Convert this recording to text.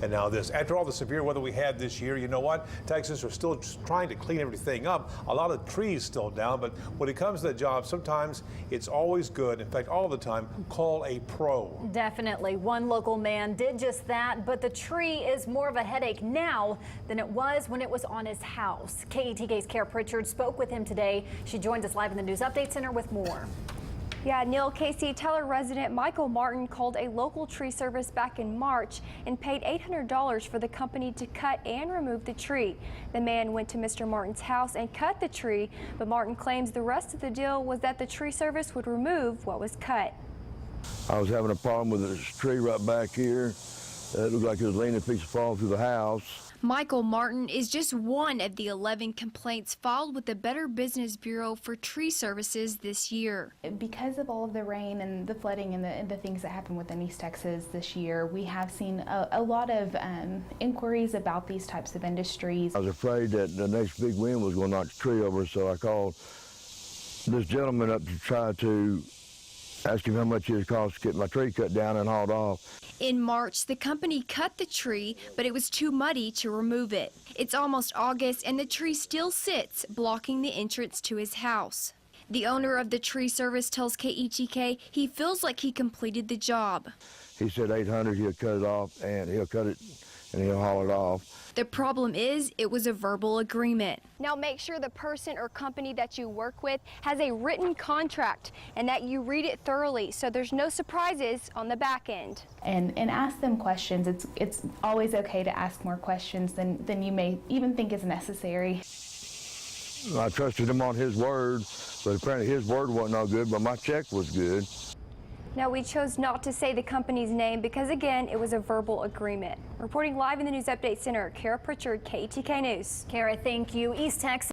And now this. After all the severe weather we had this year, you know what? Texans are still trying to clean everything up. A lot of trees still down, but when it comes to that job, sometimes it's always good. In fact, all the time, call a pro. Definitely. One local man did just that, but the tree is more of a headache now than it was when it was on his house. KETK's Kara Pritchard spoke with him today. She joins us live in the News Update Center with more. Yeah, Neil, Casey, Teller resident Michael Martin called a local tree service back in March and paid $800 for the company to cut and remove the tree. The man went to Mr. Martin's house and cut the tree, but Martin claims the rest of the deal was that the tree service would remove what was cut. I was having a problem with this tree right back here. It looked like it was leaning a piece of fall through the house. Michael Martin is just one of the 11 complaints filed with the Better Business Bureau for tree services this year. Because of all of the rain and the flooding and the things that happened within East Texas this year, we have seen a lot of inquiries about these types of industries. I was afraid that the next big wind was going to knock the tree over, so I called this gentleman up to try to ask him how much it would cost to get my tree cut down and hauled off. In March, the company cut the tree, but it was too muddy to remove it. It's almost August, and the tree still sits, blocking the entrance to his house. The owner of the tree service tells KETK he feels like he completed the job. He said $800, he'll cut it off, and he'll cut it and he'll haul it off. The problem is it was a verbal agreement. Now make sure the person or company that you work with has a written contract and that you read it thoroughly so there's no surprises on the back end. And ask them questions. It's always okay to ask more questions than you may even think is necessary. I trusted him on his word, but apparently his word wasn't all good, but my check was good. Now, we chose not to say the company's name because, again, it was a verbal agreement. Reporting live in the News Update Center, Kara Pritchard, KETK News. Kara, thank you. East Texas.